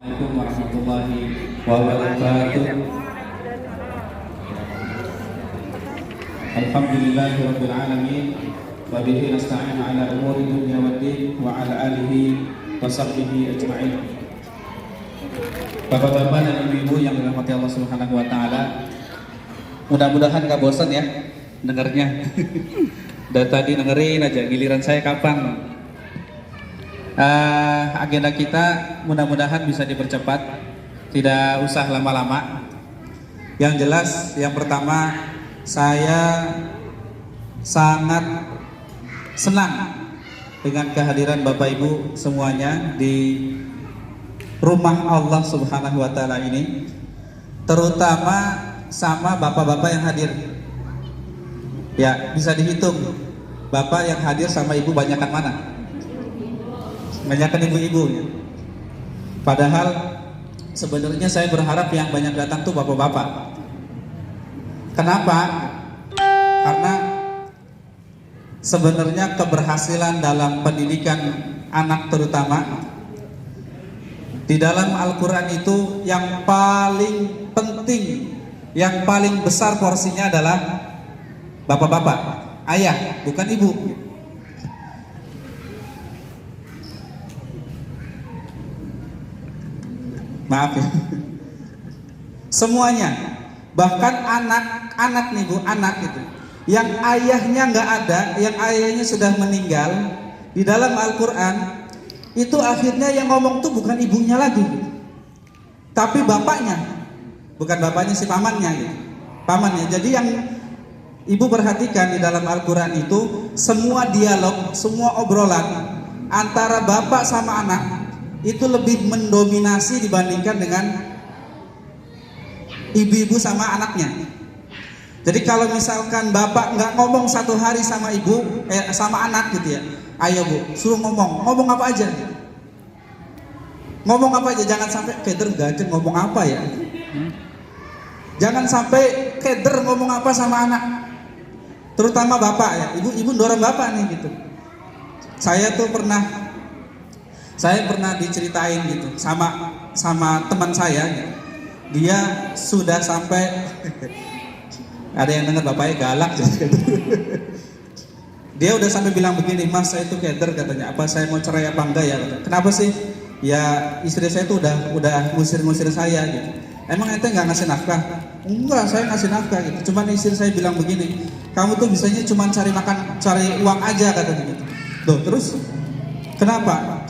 Assalamualaikum warahmatullahi wabarakatuh. Alhamdulillahi rabbil alamin wa bihi nasta'in ala umuri dunya waddin wa ala alihi wa sahbihi ajma'in. Bapak-bapak dan ibu-ibu yang dirahmati Allah Subhanahu wa taala, mudah-mudahan gak bosan ya dengarnya. Dari tadi dengerin aja, giliran saya kapan? Agenda kita mudah-mudahan bisa dipercepat, tidak usah lama-lama. Yang jelas, yang pertama, saya sangat senang dengan kehadiran Bapak Ibu semuanya di rumah Allah Subhanahu wa taala ini, terutama sama bapak-bapak yang hadir. Ya, bisa dihitung bapak yang hadir sama ibu banyakan mana? Banyakan ibu-ibu ya. Padahal sebenarnya saya berharap yang banyak datang tuh bapak-bapak. Kenapa? Karena sebenarnya keberhasilan dalam pendidikan anak terutama di dalam Al-Quran itu yang paling penting, yang paling besar porsinya adalah bapak-bapak, ayah, bukan ibu. Maaf ya. Semuanya, bahkan anak-anak nih bu, anak itu, yang ayahnya nggak ada, yang ayahnya sudah meninggal, di dalam Al-Quran itu akhirnya yang ngomong tuh bukan ibunya lagi, tapi bapaknya, bukan bapaknya si pamannya, gitu. Pamannya. Jadi yang ibu perhatikan di dalam Al-Quran itu semua dialog, semua obrolan antara bapak sama anak itu lebih mendominasi dibandingkan dengan ibu-ibu sama anaknya. Jadi kalau misalkan bapak nggak ngomong satu hari sama ibu, sama anak gitu ya, ayo bu, suruh ngomong apa aja. Ngomong apa aja, jangan sampai keder gajeng ngomong apa ya. Jangan sampai keder ngomong apa sama anak. Terutama bapak ya, ibu dorong bapak nih gitu. Saya pernah diceritain gitu sama teman saya gitu. Dia sudah sampai ada yang dengar bapaknya galak gitu. Dia udah sampai bilang begini, mas saya itu keder katanya, apa saya mau cerai apa enggak ya? Kenapa sih? Ya istri saya tuh udah ngusir saya gitu. Emang ente nggak ngasih nafkah? Enggak, saya ngasih nafkah gitu. Cuman istri saya bilang begini, kamu tuh bisanya cuma cari makan, cari uang aja katanya gitu. Loh terus kenapa?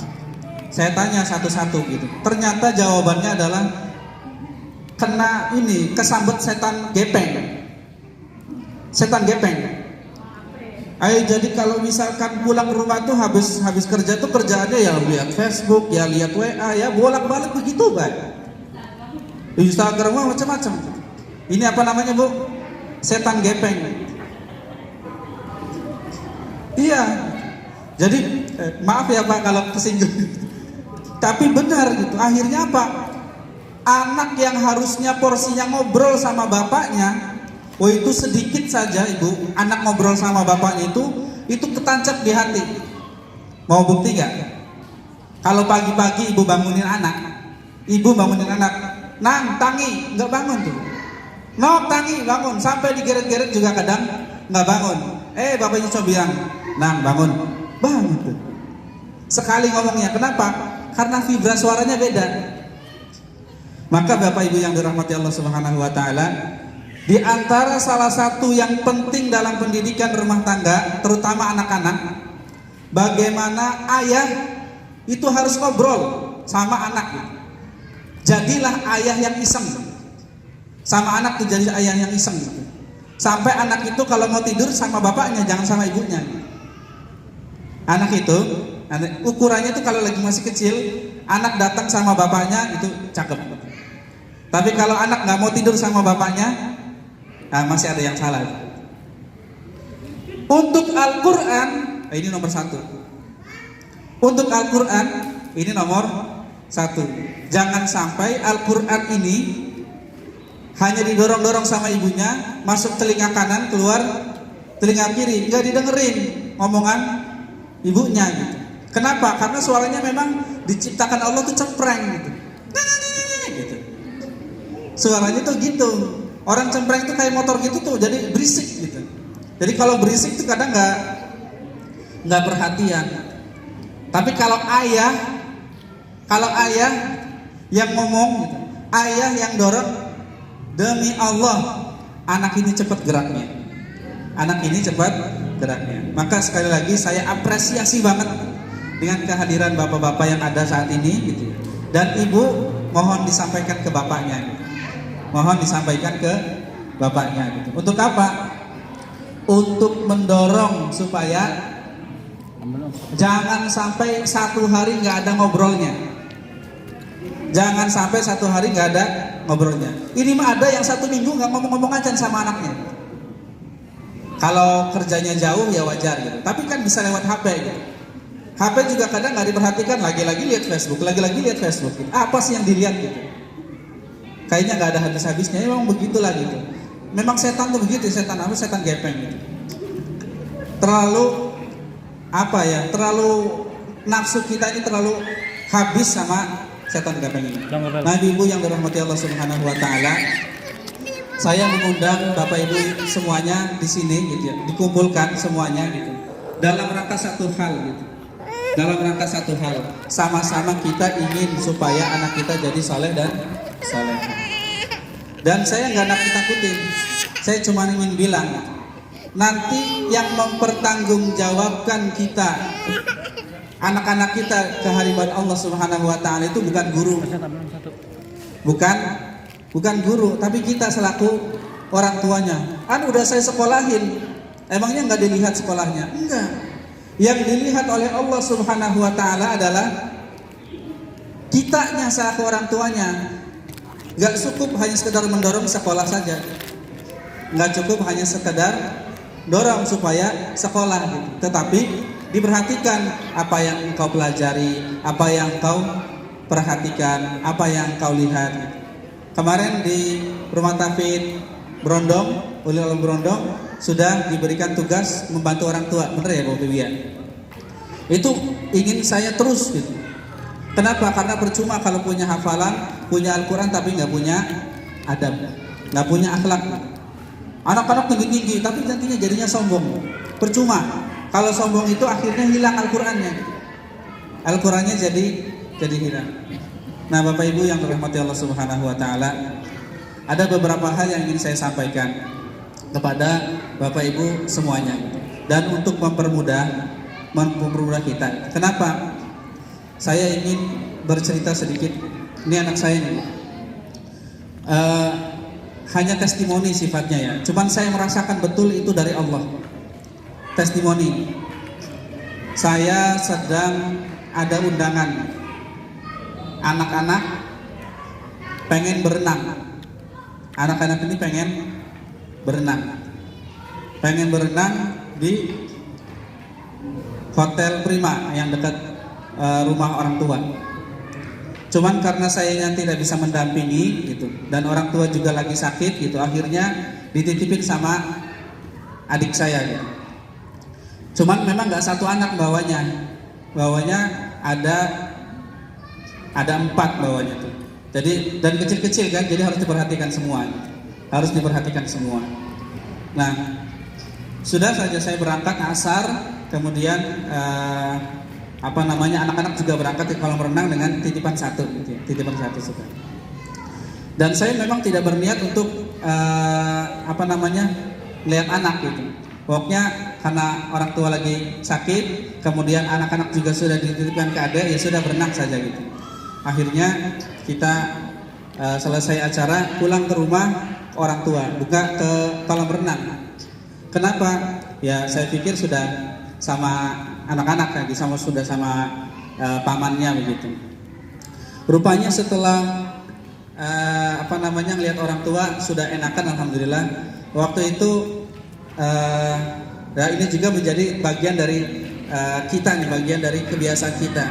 Saya tanya satu-satu gitu. Ternyata jawabannya adalah kena ini, kesambet setan gepeng. Setan gepeng. Ayo jadi kalau misalkan pulang ke rumah tuh habis kerja tuh kerjaannya ya lihat Facebook, ya lihat WA, ya bolak-balik begitu, Pak. Instagram macam-macam. Ini apa namanya, Bu? Setan gepeng. Iya. Jadi maaf ya Pak kalau kesinggung. Tapi benar gitu. Akhirnya apa? Anak yang harusnya porsinya ngobrol sama bapaknya, oh itu sedikit saja ibu. Anak ngobrol sama bapaknya itu ketancap di hati. Mau bukti gak? Kalau pagi-pagi ibu bangunin anak, Nang, Tangi, nggak bangun tuh. Nok, Tangi, bangun. Sampai digeret-geret juga kadang nggak bangun. Bapaknya coba bilang, Nang, bangun tuh. Sekali ngomongnya, kenapa? Karena vibra suaranya beda. Maka Bapak Ibu yang dirahmati Allah Subhanahu wa taala, di antara salah satu yang penting dalam pendidikan rumah tangga, terutama anak-anak, bagaimana ayah itu harus ngobrol sama anak. Jadilah ayah yang iseng. Sama anak tuh jadi ayah yang iseng. Sampai anak itu kalau mau tidur sama bapaknya, jangan sama ibunya. Anak itu ukurannya tuh kalau lagi masih kecil, anak datang sama bapaknya itu cakep. Tapi kalau anak nggak mau tidur sama bapaknya, masih ada yang salah. Untuk Al-Quran, ini nomor 1. Untuk Al-Quran, ini nomor 1. Jangan sampai Al-Quran ini hanya didorong-dorong sama ibunya, masuk telinga kanan, keluar telinga kiri, nggak didengerin omongan ibunya gitu. Kenapa? Karena suaranya memang diciptakan Allah tuh cempreng gitu. gitu. Suaranya tuh gitu. Orang cempreng itu kayak motor gitu tuh, jadi berisik gitu. Jadi kalau berisik tuh kadang nggak perhatian. Tapi kalau ayah yang ngomong gitu, ayah yang dorong, demi Allah, anak ini cepat geraknya. Maka sekali lagi saya apresiasi banget dengan kehadiran bapak-bapak yang ada saat ini gitu. Dan ibu mohon disampaikan ke bapaknya gitu. Gitu. Untuk apa? Untuk mendorong supaya jangan sampai satu hari nggak ada ngobrolnya. Ini mah ada yang 1 minggu nggak ngomong-ngomong aja sama anaknya. Kalau kerjanya jauh ya wajar gitu. Tapi kan bisa lewat HP gitu. HP juga kadang nggak diperhatikan, lagi-lagi lihat Facebook. Gitu. Apa sih yang dilihat gitu? Kayaknya nggak ada habis-habisnya. Memang begitulah gitu. Memang setan tuh begitu, setan gepeng gitu. Terlalu nafsu kita ini terlalu habis sama setan gepeng ini. Nah, ibu yang dirahmati Allah Subhanahu wa taala, saya mengundang Bapak Ibu semuanya di sini gitu ya, dikumpulkan semuanya gitu. Dalam rangka satu hal. Sama-sama kita ingin supaya anak kita jadi saleh dan salehah. Dan saya nggak nakut-nakutin. Saya cuma ingin bilang, nanti yang mempertanggungjawabkan kita, anak-anak kita kehadiran Allah Subhanahu wa taala itu bukan guru. Bukan guru, tapi kita selaku orang tuanya. Udah saya sekolahin, emangnya nggak dilihat sekolahnya? Enggak. Yang dilihat oleh Allah Subhanahu wa taala adalah kitanya selaku orang tuanya. Nggak cukup hanya sekedar mendorong sekolah saja. Nggak cukup hanya sekedar dorong supaya sekolah gitu. Tetapi diperhatikan apa yang engkau pelajari, apa yang engkau perhatikan, apa yang engkau lihat gitu. Kemarin di Rumah Tafid Brondong, Ulil Brondong sudah diberikan tugas membantu orang tua, bener ya Bapak Ibu ya? Itu ingin saya terus gitu. Kenapa? Karena percuma kalau punya hafalan, punya Al-Quran tapi nggak punya adab, nggak punya akhlak. Anak-anak tinggi-tinggi tapi nantinya jadinya sombong. Percuma. Kalau sombong itu akhirnya hilang Al-Qurannya. Al-Qurannya jadi hilang. Nah, Bapak Ibu yang dirahmati Allah Subhanahu wa taala, ada beberapa hal yang ingin saya sampaikan kepada Bapak Ibu semuanya dan untuk mempermudah kita. Kenapa? Saya ingin bercerita sedikit. Ini anak saya nih. Hanya testimoni sifatnya ya. Cuman saya merasakan betul itu dari Allah. Testimoni. Saya sedang ada undangan. Anak-anak pengen berenang. Anak-anak ini pengen berenang di Hotel Prima yang dekat rumah orang tua. Cuman karena saya tidak bisa mendampingi gitu, dan orang tua juga lagi sakit gitu, akhirnya dititipin sama adik saya gitu. Cuman memang nggak satu anak bawanya ada 4 bawahnya tuh. Jadi dan kecil-kecil kan, jadi harus diperhatikan semua. Nah, sudah saja saya berangkat asar, kemudian anak-anak juga berangkat ke kolam renang dengan titipan satu sudah. Dan saya memang tidak berniat untuk lihat anak gitu. Pokoknya karena orang tua lagi sakit, kemudian anak-anak juga sudah dititipkan ke adik, ya sudah berenang saja gitu. Akhirnya kita selesai acara pulang ke rumah orang tua, buka ke kolam renang. Kenapa? Ya saya pikir sudah sama anak-anak lagi, sudah sama pamannya begitu. Rupanya setelah ngelihat orang tua sudah enakan, alhamdulillah. Waktu itu ini juga menjadi bagian dari kita nih, bagian dari kebiasaan kita.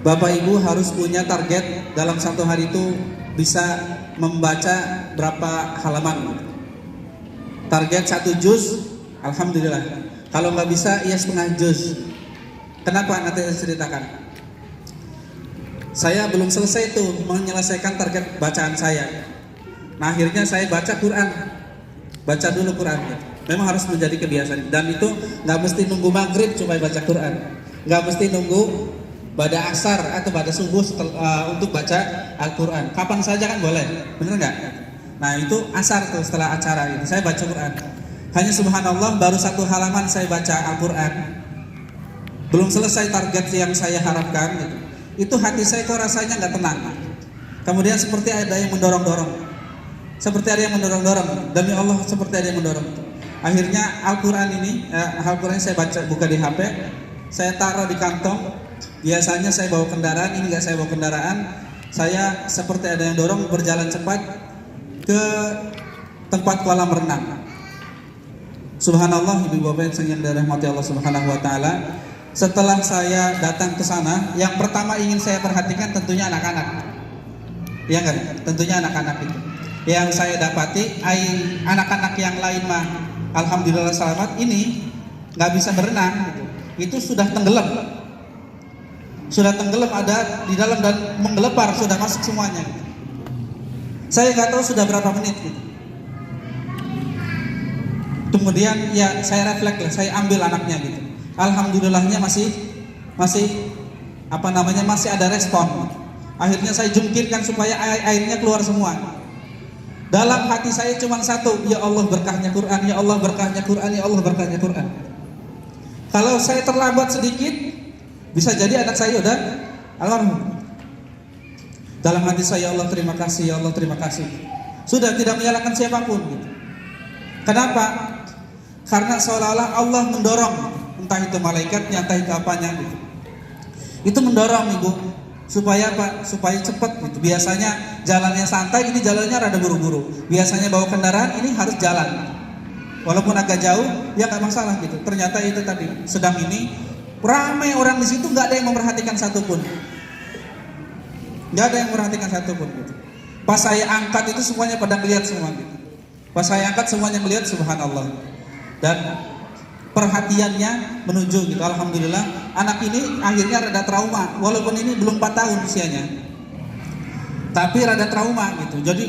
Bapak Ibu harus punya target dalam satu hari itu bisa membaca berapa halaman. Target 1 juz, alhamdulillah. Kalau nggak bisa, ya setengah juz. Kenapa? Nanti saya ceritakan. Saya belum selesai tuh menyelesaikan target bacaan saya. Nah akhirnya saya baca Quran, baca dulu Quran. Memang harus menjadi kebiasaan. Dan itu nggak mesti nunggu maghrib supaya baca Quran, nggak mesti nunggu pada asar atau pada subuh untuk baca Al-Quran. Kapan saja kan boleh, bener nggak? Nah itu asar tuh setelah acara ini saya baca Quran. Hanya subhanallah baru 1 halaman saya baca Al-Quran, belum selesai target yang saya harapkan gitu. Itu hati saya kok rasanya nggak tenang. Kemudian seperti ada yang mendorong-dorong, seperti ada yang mendorong-dorong. Demi Allah seperti ada yang mendorong. Akhirnya Al-Quran ini, Al-Quran saya baca, buka di HP, saya taruh di kantong. Biasanya saya bawa kendaraan, ini nggak saya bawa kendaraan. Saya seperti ada yang dorong berjalan cepat ke tempat kolam renang. Subhanallah, ibu bapak yang dirahmati Allah Subhanahu wa taala. Setelah saya datang ke sana, yang pertama ingin saya perhatikan tentunya anak-anak. Ya kan? Tentunya anak-anak itu. Yang saya dapati, anak-anak yang lain mah alhamdulillah selamat, ini nggak bisa berenang gitu. Itu sudah tenggelam. Sudah tenggelam ada di dalam dan menggelepar, sudah masuk semuanya gitu. Saya nggak tahu sudah berapa menit gitu. Kemudian ya saya refleks lah, saya ambil anaknya gitu. Alhamdulillahnya masih masih ada respon. Akhirnya saya jungkirkan supaya airnya keluar semua. Dalam hati saya cuma satu, ya Allah berkahnya Quran, ya Allah berkahnya Quran, ya Allah berkahnya Quran. Kalau saya terlambat sedikit, bisa jadi anak saya udah almarhum. Dalam hati saya, ya Allah terima kasih, ya Allah terima kasih. Sudah tidak menyalahkan siapapun gitu. Kenapa? Karena seolah-olah Allah mendorong, entah itu malaikatnya, entah itu apanya gitu. Itu mendorong ibu supaya apa? Supaya cepat gitu. Biasanya jalannya santai, ini jalannya rada buru-buru. Biasanya bawa kendaraan, ini harus jalan. Walaupun agak jauh, ya nggak masalah gitu. Ternyata itu tadi sedang ini ramai orang di situ, nggak ada yang memperhatikan satupun. Nggak ada yang memperhatikan satupun gitu. Pas saya angkat itu semuanya pada melihat semua gitu. Pas saya angkat semuanya melihat, subhanallah. Dan perhatiannya menuju gitu. Alhamdulillah anak ini akhirnya rada trauma. Walaupun ini belum 4 tahun usianya, tapi rada trauma gitu. Jadi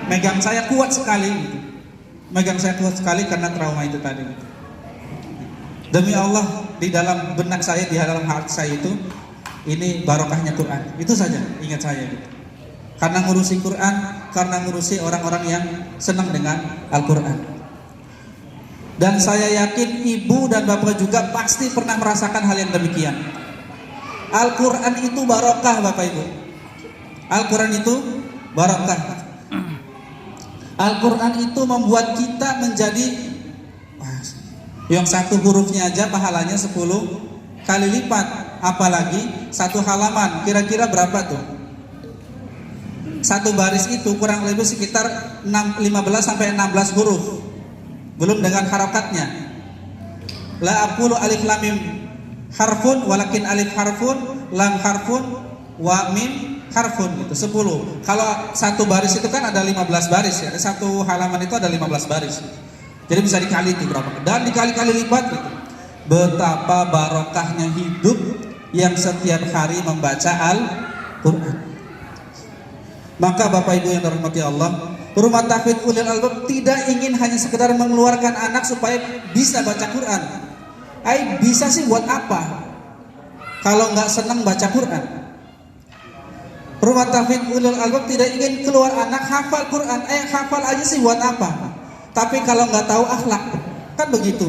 megang saya kuat sekali gitu. Megang saya kuat sekali karena trauma itu tadi gitu. Demi Allah di dalam benak saya, di dalam hati saya itu, ini barokahnya Quran. Itu saja ingat saya gitu. Karena ngurusi Quran, karena ngurusi orang-orang yang senang dengan Al-Quran. Dan saya yakin ibu dan bapak juga pasti pernah merasakan hal yang demikian. Al-Quran itu barokah bapak ibu. Al-Quran itu barokah. Al-Quran itu membuat kita menjadi, yang 1 hurufnya aja pahalanya 10 kali lipat. Apalagi 1 halaman, kira-kira berapa tuh? 1 baris itu kurang lebih sekitar 15 sampai 16 huruf. Belum dengan harokatnya. La aqulu alif lam mim harfun walakin alif harfun, lam harfun, wa mim harfun gitu. 10. Kalau 1 baris itu kan ada 15 baris ya. 1 halaman itu ada 15 baris. Jadi bisa dikali itu berapa? Dan dikali-kali lipat gitu. Betapa barokahnya hidup yang setiap hari membaca Al-Quran. Maka Bapak Ibu yang dirahmati Allah, Rumah Tahfidz Ulil Albab tidak ingin hanya sekedar mengeluarkan anak supaya bisa baca Quran. Bisa sih buat apa? Kalau nggak senang baca Quran. Rumah Tahfidz Ulil Albab tidak ingin keluar anak hafal Quran. Hafal aja sih buat apa? Tapi kalau nggak tahu akhlak, kan begitu.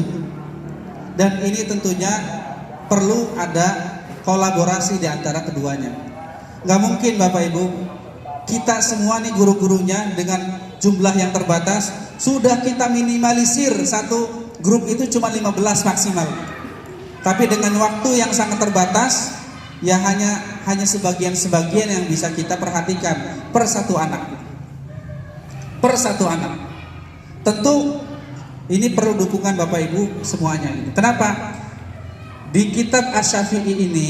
Dan ini tentunya perlu ada kolaborasi di antara keduanya. Nggak mungkin Bapak Ibu, kita semua nih guru-gurunya dengan jumlah yang terbatas, sudah kita minimalisir satu grup itu cuma 15 maksimal. Tapi dengan waktu yang sangat terbatas, ya hanya sebagian-sebagian yang bisa kita perhatikan per 1 anak. Per 1 anak. Tentu ini perlu dukungan Bapak Ibu semuanya. Kenapa? Di kitab Asy-Syafi'i ini,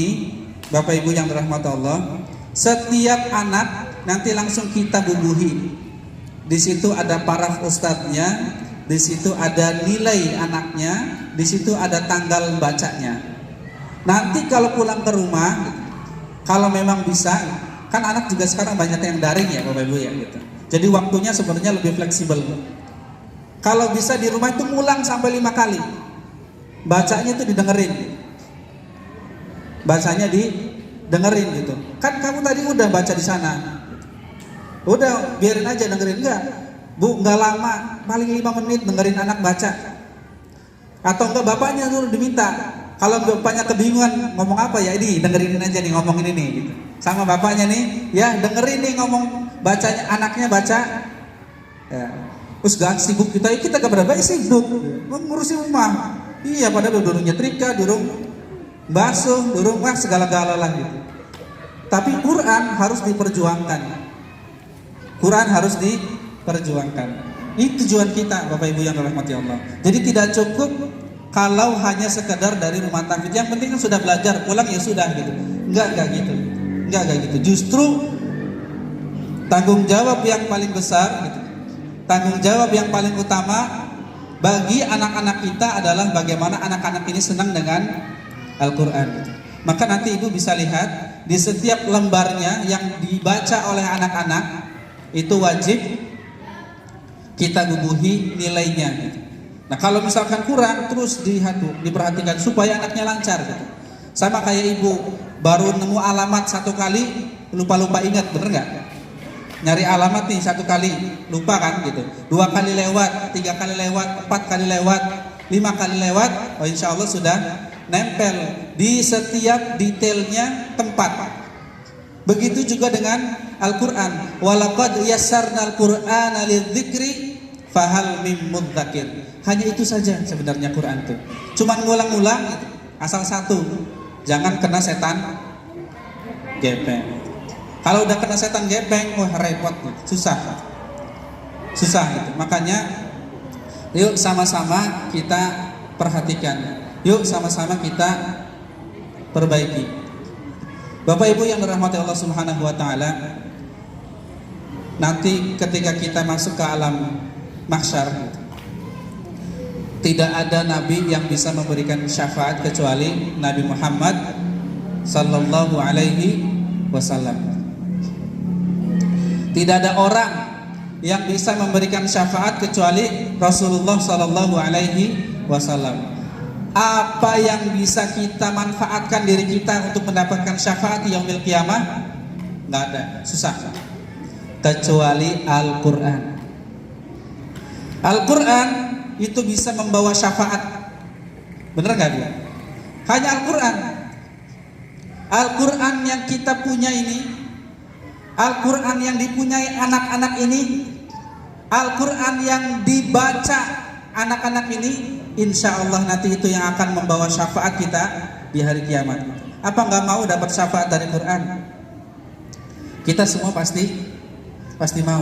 Bapak Ibu yang dirahmati Allah, setiap anak nanti langsung kita bubuhi. Di situ ada paraf ustadznya, di situ ada nilai anaknya, di situ ada tanggal bacanya. Nanti kalau pulang ke rumah, Kalau memang bisa, kan anak juga sekarang banyak yang daring ya Bapak Ibu ya gitu. Jadi waktunya sebenarnya lebih fleksibel. Kalau bisa di rumah itu ngulang sampai 5 kali. Bacanya itu didengerin. Bacanya didengerin gitu. Kan kamu tadi udah baca di sana. Udah biarin aja dengerin. Enggak. Bu, enggak lama, paling 5 menit dengerin anak baca. Atau enggak bapaknya dulu diminta. Kalau bapaknya kebingungan ngomong apa ya, ini dengerin aja nih ngomong ini nih gitu. Sama bapaknya nih, ya dengerin nih ngomong bacanya, anaknya baca. Ya. Terus gak sibuk kita gak berapa sibuk ngurusin rumah. Iya, padahal durung nyetrika, durung basuh, durung segala-gala lah gitu. Tapi Quran harus diperjuangkan. Quran harus diperjuangkan. Ini tujuan kita Bapak Ibu yang dirahmati Allah. Jadi tidak cukup kalau hanya sekedar dari rumah tahfidz, yang penting kan sudah belajar, pulang ya sudah gitu. Enggak gitu. Enggak gitu. Justru tanggung jawab yang paling besar gitu. Tanggung jawab yang paling utama bagi anak-anak kita adalah bagaimana anak-anak ini senang dengan Al-Qur'an. Maka nanti Ibu bisa lihat di setiap lembarnya yang dibaca oleh anak-anak itu wajib kita guguhi nilainya gitu. Nah kalau misalkan kurang terus diperhatikan supaya anaknya lancar gitu. Sama kayak ibu baru nemu alamat 1 kali lupa ingat, bener nggak? Nyari alamat nih 1 kali lupa kan gitu. 2 kali lewat, 3 kali lewat, 4 kali lewat, 5 kali lewat, oh insya Allah sudah nempel di setiap detailnya tempat. Begitu juga dengan Al-Quran. Walaqad yassarnal Qur'ana lidzikri fahal mim mudzakir. Hanya itu saja sebenarnya Quran itu. Cuman ngulang-ngulang asal satu, jangan kena setan gepeng. Kalau udah kena setan gepeng, wah repot, susah gitu. Makanya yuk sama-sama kita perhatikan, yuk sama-sama kita perbaiki. Bapak Ibu yang dirahmati Allah Subhanahu wa taala, nanti ketika kita masuk ke alam mahsyar, tidak ada nabi yang bisa memberikan syafaat kecuali Nabi Muhammad sallallahu alaihi wasallam. Tidak ada orang yang bisa memberikan syafaat kecuali Rasulullah sallallahu alaihi wasallam. Apa yang bisa kita manfaatkan diri kita untuk mendapatkan syafaat di yaumil qiyamah? Enggak ada, susah. Kecuali Al-Qur'an. Al-Quran itu bisa membawa syafaat. Bener gak Bu? Hanya Al-Quran. Al-Quran yang kita punya ini, Al-Quran yang dipunyai anak-anak ini, Al-Quran yang dibaca anak-anak ini, insya Allah nanti itu yang akan membawa syafaat kita di hari kiamat. Apa gak mau dapat syafaat dari Quran? Kita semua pasti mau.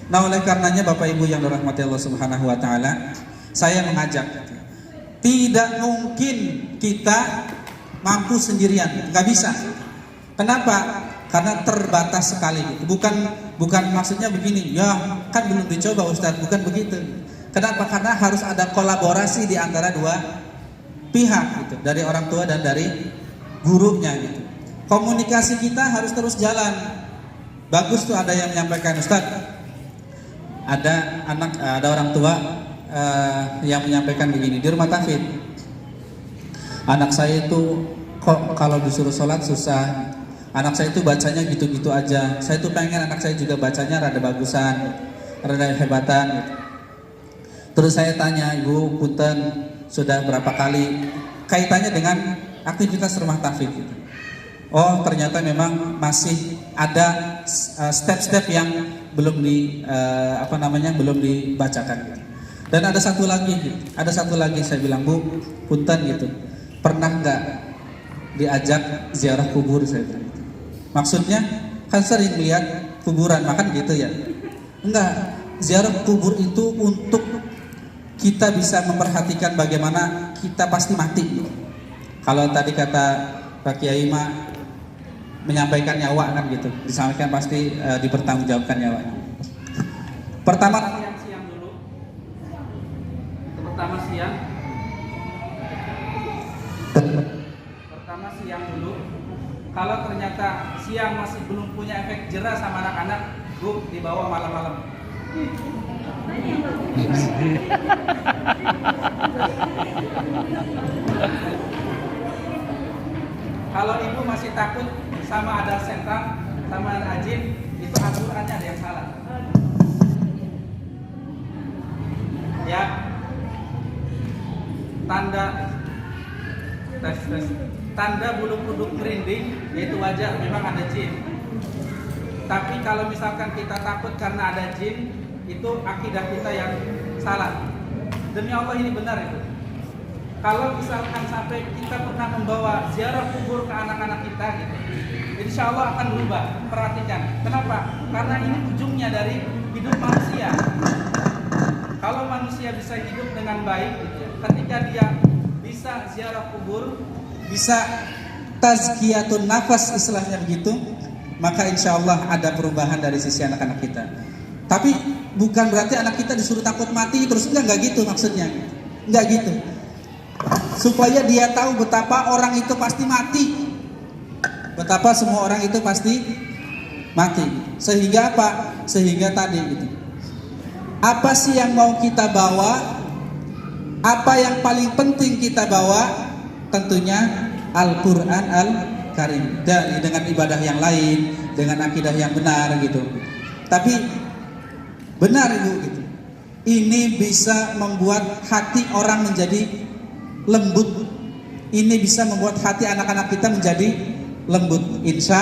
Nah oleh karenanya Bapak Ibu yang dirahmati Allah Subhanahu wa taala, saya mengajak, tidak mungkin kita mampu sendirian, nggak bisa. Kenapa? Karena terbatas sekali. Bukan maksudnya begini, ya kan belum dicoba Ustadz, bukan begitu. Kenapa? Karena harus ada kolaborasi di antara dua pihak gitu, dari orang tua dan dari gurunya gitu. Komunikasi kita harus terus jalan. Bagus tuh ada yang menyampaikan, Ustadz, ada orang tua yang menyampaikan begini di rumah tahfidz, anak saya itu kok kalau disuruh sholat susah, anak saya itu bacanya gitu-gitu aja, saya tuh pengen anak saya juga bacanya rada bagusan, rada hebatan gitu. Terus saya tanya, Ibu punten sudah berapa kali, kaitannya dengan aktivitas rumah tahfidz gitu. Oh ternyata memang masih ada step-step yang belum belum dibacakan gitu. Dan ada satu lagi saya bilang, Bu punten gitu, pernah nggak diajak ziarah kubur, saya bilang gitu. Maksudnya kan sering lihat kuburan makan gitu ya. Enggak, ziarah kubur itu untuk kita bisa memperhatikan bagaimana kita pasti mati gitu. Kalau tadi kata Pak Kiai mah menyampaikan nyawa kan gitu, disampaikan pasti dipertanggungjawabkan nyawanya. Pertama siang dulu. Kalau ternyata siang masih belum punya efek jerah sama anak-anak, Bu, dibawa malam-malam. Kalau ibu masih takut sama ada setan, sama ada jin, itu Al-Qur'annya ada yang salah. Ya, tanda bulu kuduk merinding yaitu wajar, memang ada jin. Tapi kalau misalkan kita takut karena ada jin, itu akidah kita yang salah. Demi Allah ini benar itu. Kalau misalkan sampai kita pernah membawa ziarah kubur ke anak-anak kita gitu, insya Allah akan berubah. Perhatikan, kenapa? Karena ini ujungnya dari hidup manusia. Kalau manusia bisa hidup dengan baik gitu ya, ketika dia bisa ziarah kubur, bisa tazkiyatun nafas istilahnya begitu, maka insya Allah ada perubahan dari sisi anak-anak kita. Tapi bukan berarti anak kita disuruh takut mati terus, enggak gitu maksudnya, enggak gitu. Supaya dia tahu betapa orang itu pasti mati, betapa semua orang itu pasti mati. Sehingga apa? Sehingga tadi gitu, apa sih yang mau kita bawa? Apa yang paling penting kita bawa? Tentunya Al-Quran Al-Karim. Dan dengan ibadah yang lain, dengan akidah yang benar gitu. Tapi benar Ibu gitu, ini bisa membuat hati orang menjadi lembut. Ini bisa membuat hati anak-anak kita menjadi lembut, insya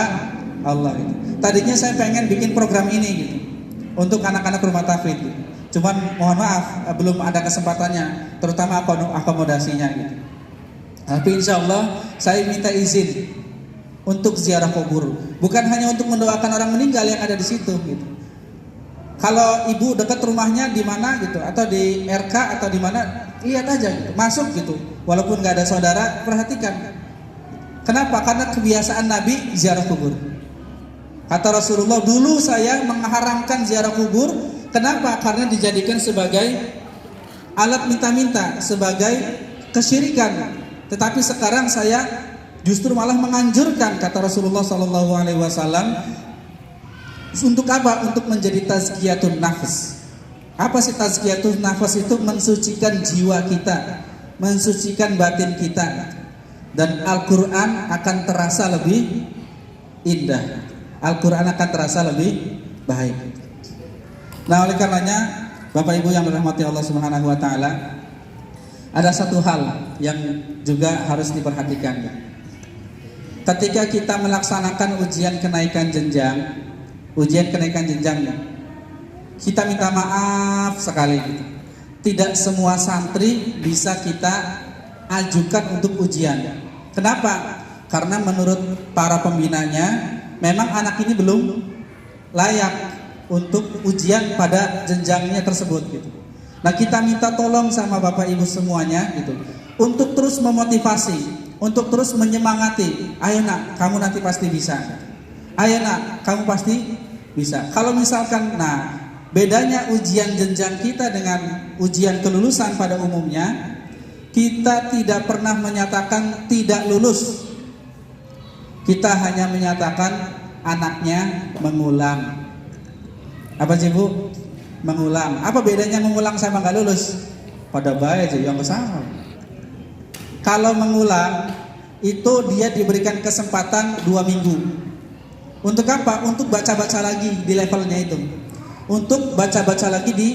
Allah gitu. Tadinya saya pengen bikin program ini gitu untuk anak-anak rumah tahfidz gitu. Cuman mohon maaf belum ada kesempatannya, terutama akomodasinya gitu. Tapi insya Allah saya minta izin untuk ziarah kubur, bukan hanya untuk mendoakan orang meninggal yang ada di situ gitu. Kalau ibu dekat rumahnya di mana gitu, atau di RK atau di mana, lihat aja gitu, masuk gitu. Walaupun nggak ada saudara, perhatikan. Kenapa? Karena kebiasaan Nabi ziarah kubur. Kata Rasulullah, dulu saya mengharamkan ziarah kubur. Kenapa? Karena dijadikan sebagai alat minta-minta, sebagai kesyirikan. Tetapi sekarang saya justru malah menganjurkan, kata Rasulullah SAW. Untuk apa? Untuk menjadi tazkiyatun nafas. Apa sih tazkiyatun nafas itu? Mensucikan jiwa kita, mensucikan batin kita. Dan Al-Quran akan terasa lebih indah, Al-Quran akan terasa lebih baik. Nah, oleh karenanya Bapak Ibu yang dirahmati Allah Subhanahu wa taala, ada satu hal yang juga harus diperhatikan. Ketika kita melaksanakan ujian kenaikan jenjang, kita minta maaf sekali. Tidak semua santri bisa kita ajukan untuk ujian. Kenapa? Karena menurut para pembinanya, memang anak ini belum layak untuk ujian pada jenjangnya tersebut gitu. Nah, kita minta tolong sama Bapak Ibu semuanya gitu, untuk terus memotivasi, untuk terus menyemangati. Ayo nak, kamu nanti pasti bisa. Ayo nak, kamu pasti bisa. Kalau misalkan, nah, bedanya ujian jenjang kita dengan ujian kelulusan pada umumnya, kita tidak pernah menyatakan tidak lulus. Kita hanya menyatakan anaknya mengulang. Apa sih Bu? Mengulang. Apa bedanya mengulang sama nggak lulus? Pada baik aja yang sama. Kalau mengulang itu dia diberikan kesempatan 2 minggu. Untuk apa? Untuk baca-baca lagi di levelnya itu. Untuk baca-baca lagi di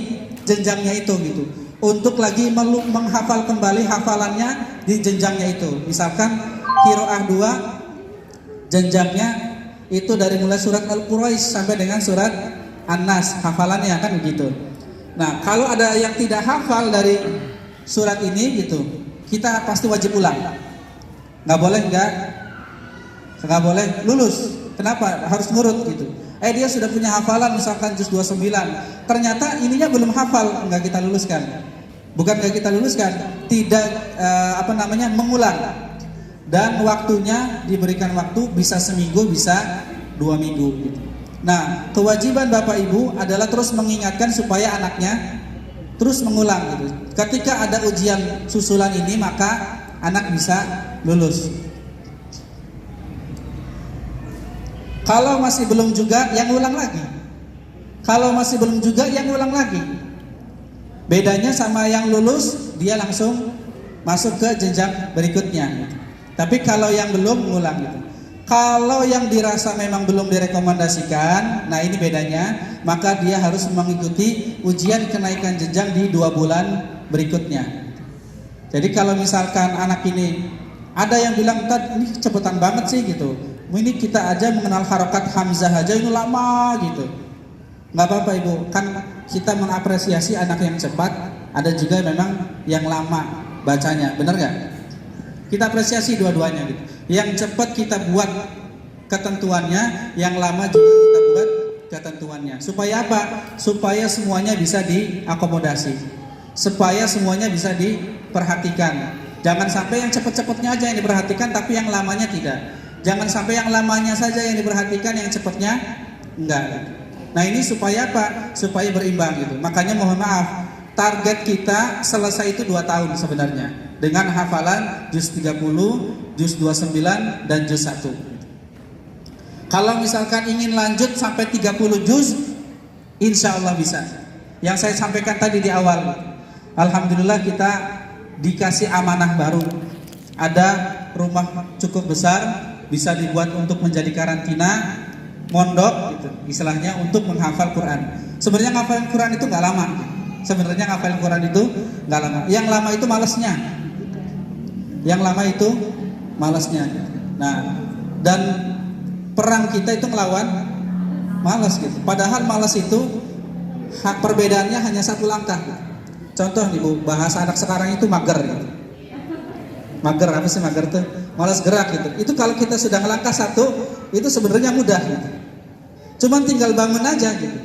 jenjangnya itu gitu. Untuk lagi menghafal kembali hafalannya di jenjangnya itu. Misalkan Qiraah 2 jenjangnya itu dari mulai surat Al-Quraisy sampai dengan surat An-Nas, hafalannya kan begitu. Nah, kalau ada yang tidak hafal dari surat ini gitu, kita pasti wajib ulang. Nggak boleh lulus. Kenapa? Harus nurut gitu. Dia sudah punya hafalan misalkan juz 29, ternyata ininya belum hafal, nggak kita luluskan. Bukan nggak kita luluskan, tidak mengulang. Dan waktunya diberikan waktu bisa seminggu, bisa 2 minggu gitu. Nah, kewajiban Bapak Ibu adalah terus mengingatkan supaya anaknya terus mengulang gitu. Ketika ada ujian susulan ini, maka anak bisa lulus. Kalau masih belum juga, yang ulang lagi. Kalau masih belum juga, yang ulang lagi. Bedanya sama yang lulus, dia langsung masuk ke jenjang berikutnya. Tapi kalau yang belum, ngulang gitu. Kalau yang dirasa memang belum direkomendasikan, nah ini bedanya, maka dia harus mengikuti ujian kenaikan jenjang di 2 bulan berikutnya. Jadi kalau misalkan anak ini ada yang bilang, "Tad, ini cepetan banget sih," gitu. Ini kita aja mengenal harokat hamzah aja ini lama gitu. Nggak apa-apa ibu, kan kita mengapresiasi anak yang cepat. Ada juga memang yang lama bacanya, benar nggak? Kita apresiasi dua-duanya gitu. Yang cepat kita buat ketentuannya, yang lama juga kita buat ketentuannya. Supaya apa? Supaya semuanya bisa diakomodasi, supaya semuanya bisa diperhatikan. Jangan sampai yang cepat-cepatnya aja yang diperhatikan, tapi yang lamanya tidak. Jangan sampai yang lamanya saja yang diperhatikan, yang cepatnya enggak. Nah ini supaya apa? Supaya berimbang gitu. Makanya mohon maaf, target kita selesai itu 2 tahun sebenarnya, dengan hafalan juz 30, juz 29 dan juz 1. Kalau misalkan ingin lanjut sampai 30 juz, insya Allah bisa. Yang saya sampaikan tadi di awal, alhamdulillah kita dikasih amanah baru. Ada rumah cukup besar, bisa dibuat untuk menjadi karantina, mondok gitu, istilahnya untuk menghafal Quran. Sebenarnya menghafal Quran itu nggak lama. Sebenarnya menghafal Quran itu nggak lama. Yang lama itu malasnya. Yang lama itu malasnya. Nah, dan perang kita itu melawan malas gitu. Padahal malas itu perbedaannya hanya 1 langkah. Contoh nih Bu, bahasa anak sekarang itu mager gitu. Mager, apa sih mager tuh? Malas gerak gitu. Itu kalau kita sudah melangkah 1, itu sebenarnya mudah gitu. Cuman tinggal bangun aja gitu.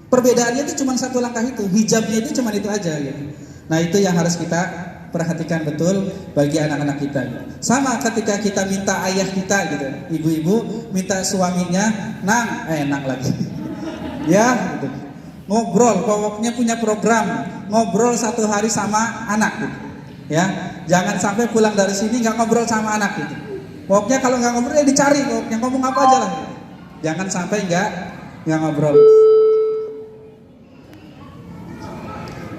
Perbedaannya itu cuma 1 langkah itu, hijabnya itu cuma itu aja gitu. Nah itu yang harus kita perhatikan betul bagi anak-anak kita gitu. Sama ketika kita minta ayah kita gitu, ibu-ibu minta suaminya, nang lagi ya gitu. Ngobrol, pokoknya punya program ngobrol 1 hari sama anak gitu. Ya, jangan sampai pulang dari sini nggak ngobrol sama anak gitu. Pokoknya kalau nggak ngobrol ya dicari, pokoknya ngomong apa aja lah. Jangan sampai nggak ngobrol.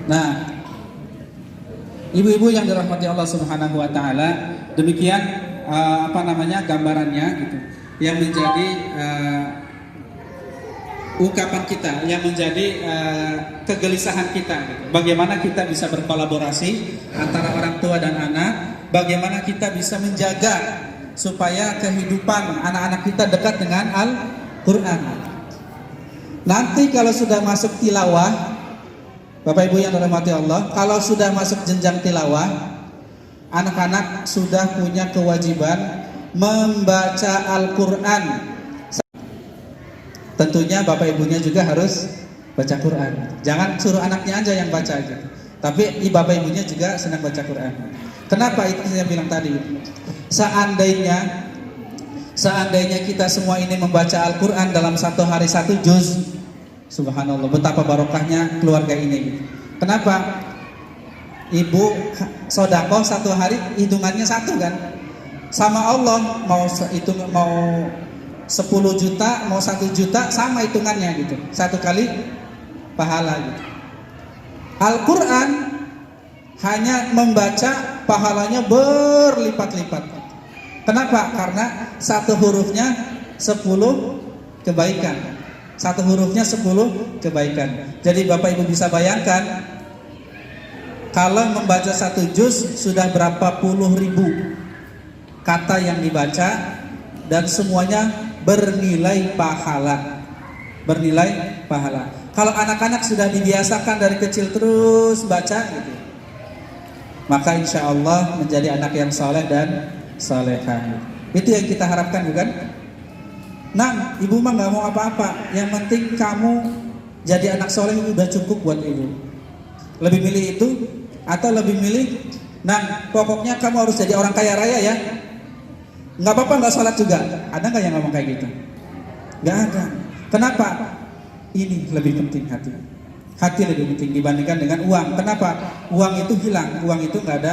Nah, ibu-ibu yang dirahmati Allah Subhanahu Wa Taala, demikian gambarannya gitu, yang menjadi ungkapan kita, yang menjadi kegelisahan kita gitu. Bagaimana kita bisa berkolaborasi antara orang tua dan anak, bagaimana kita bisa menjaga supaya kehidupan anak-anak kita dekat dengan Al-Quran. Nanti kalau sudah masuk tilawah, Bapak Ibu yang dirahmati Allah, kalau sudah masuk jenjang tilawah, anak-anak sudah punya kewajiban membaca Al-Quran. Tentunya Bapak Ibunya juga harus baca Quran. Jangan suruh anaknya aja yang baca gitu. Tapi Bapak Ibunya juga senang baca Quran. Kenapa itu saya bilang tadi? Seandainya kita semua ini membaca Al-Quran dalam 1 hari 1 juz, subhanallah, betapa barokahnya keluarga ini. Kenapa? Ibu sodakoh 1 hari hitungannya 1 kan? Sama Allah mau 10 juta, mau 1 juta, sama hitungannya gitu. 1 kali pahala gitu. Al-Quran hanya membaca, pahalanya berlipat-lipat. Kenapa? Karena 1 hurufnya 10 kebaikan. 1 hurufnya 10 kebaikan. Jadi Bapak Ibu bisa bayangkan, kalau membaca 1 juz sudah berapa puluh ribu kata yang dibaca, dan semuanya bernilai pahala. Bernilai pahala. Kalau anak-anak sudah dibiasakan dari kecil terus baca gitu, maka insya Allah menjadi anak yang soleh dan solehah. Itu yang kita harapkan, bukan? Nah, ibu mah nggak mau apa-apa. Yang penting kamu jadi anak soleh udah cukup buat ibu. Lebih milih itu atau lebih milih, nah pokoknya kamu harus jadi orang kaya raya ya. Nggak apa-apa nggak sholat juga. Ada nggak yang ngomong kayak gitu? Nggak ada. Kenapa? Ini lebih penting hati. Hati lebih penting dibandingkan dengan uang. Kenapa? Uang itu hilang, uang itu nggak ada.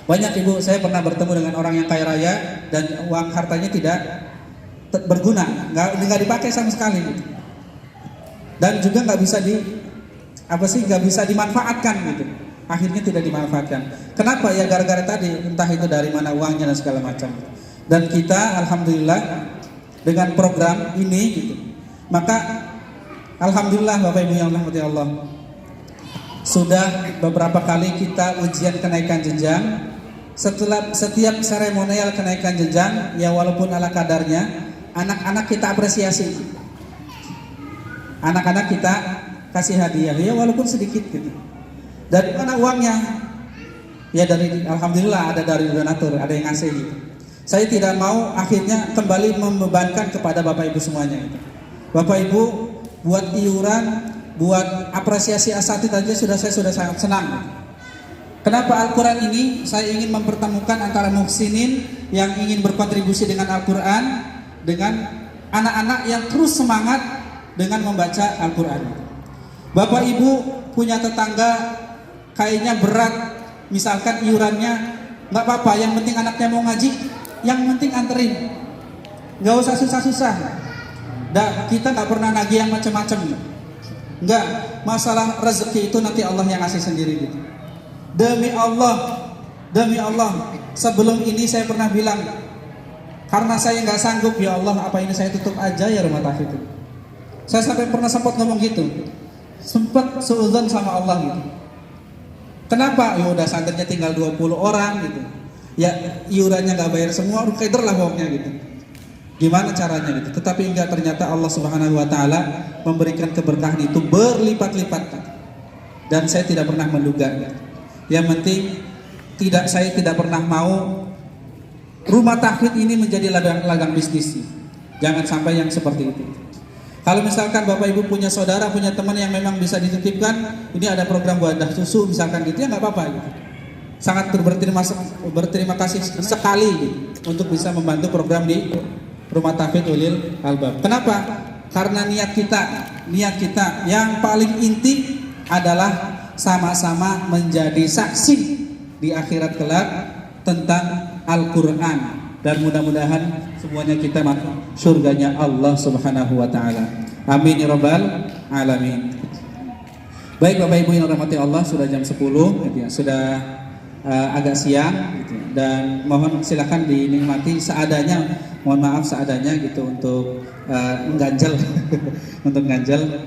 Banyak ibu, saya pernah bertemu dengan orang yang kaya raya dan uang hartanya berguna, nggak dipakai sama sekali gitu. Dan juga nggak bisa dimanfaatkan gitu. Akhirnya tidak dimanfaatkan. Kenapa? Ya gara-gara tadi, entah itu dari mana uangnya dan segala macam. Dan kita alhamdulillah dengan program ini gitu, maka alhamdulillah Bapak Ibu yang dirahmati Allah, sudah beberapa kali kita ujian kenaikan jenjang. Setelah setiap seremonial kenaikan jenjang, ya walaupun ala kadarnya, anak-anak kita apresiasi, anak-anak kita kasih hadiah, ya walaupun sedikit gitu. Dari mana uangnya? Ya dari, alhamdulillah ada dari donatur, ada yang ngasih gitu. Saya tidak mau akhirnya kembali membebankan kepada Bapak Ibu semuanya gitu. Bapak Ibu buat iuran, buat apresiasi asatid aja saya sudah sangat senang gitu. Kenapa Al-Quran ini saya ingin mempertemukan antara muhsinin yang ingin berkontribusi dengan Al-Quran dengan anak-anak yang terus semangat dengan membaca Al-Quran. Bapak Ibu punya tetangga kayaknya berat, misalkan iurannya, nggak apa-apa, yang penting anaknya mau ngaji, yang penting anterin, nggak usah susah-susah. Kita nggak pernah nagih yang macam-macam, nggak. Masalah rezeki itu nanti Allah yang ngasih sendiri gitu. Demi Allah, sebelum ini saya pernah bilang, karena saya nggak sanggup, ya Allah, apa ini saya tutup aja ya rumah tahfidz itu. Saya sempat ngomong gitu, sempat seuzon sama Allah gitu. Kenapa? Ya udah santrinya tinggal 20 orang gitu. Ya iurannya nggak bayar semua, keder lah pokoknya gitu. Gimana caranya gitu? Tetapi enggak, ternyata Allah Subhanahu Wa Taala memberikan keberkahan itu berlipat-lipat. Dan saya tidak pernah menduga. Yang penting saya tidak pernah mau rumah tahfidz ini menjadi ladang bisnis. Jangan sampai yang seperti itu. Kalau misalkan Bapak Ibu punya saudara, punya teman yang memang bisa dititipkan, ini ada program wadah susu misalkan gitu, ya nggak apa-apa gitu. Sangat berterima kasih sekali gitu, untuk bisa membantu program di Rumah Tahfidz Ulil Albab. Kenapa? Karena niat kita yang paling inti adalah sama-sama menjadi saksi di akhirat kelak tentang Al-Quran. Dan mudah-mudahan semuanya kita masuk surganya Allah Subhanahu Wa Taala. Amin ya rabbal alamin. Baik Bapak Ibu yang dirahmati Allah, sudah jam 10 gitu ya. Sudah agak siang gitu ya. Dan mohon silakan dinikmati seadanya. Mohon maaf seadanya gitu untuk mengganjal untuk ganjal.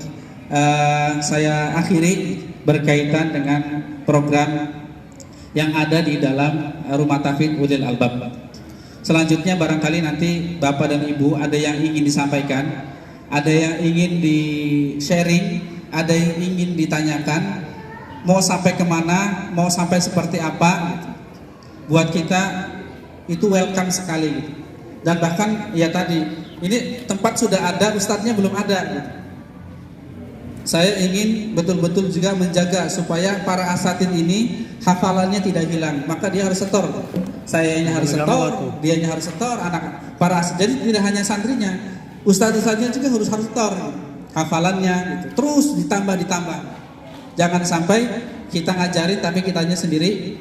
Saya akhiri berkaitan dengan program yang ada di dalam Rumah Tahfidz Ulil Albab. Selanjutnya barangkali nanti Bapak dan Ibu ada yang ingin disampaikan, ada yang ingin di-sharing, ada yang ingin ditanyakan, mau sampai kemana, mau sampai seperti apa gitu. Buat kita itu welcome sekali gitu. Dan bahkan ya tadi, ini tempat sudah ada, ustadznya belum ada gitu. Saya ingin betul-betul juga menjaga supaya para asatid ini hafalannya tidak hilang. Maka dia harus setor. Sayanya harus setor, dianya harus setor, anak para asatid. Jadi tidak hanya santrinya, ustadz-ustadznya juga harus setor hafalannya gitu. Terus ditambah. Jangan sampai kita ngajari tapi kitanya sendiri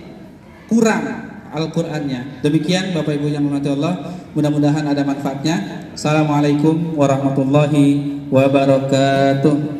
kurang Al-Qur'annya. Demikian Bapak Ibu yang dirahmati Allah, mudah-mudahan ada manfaatnya. Assalamualaikum warahmatullahi wabarakatuh.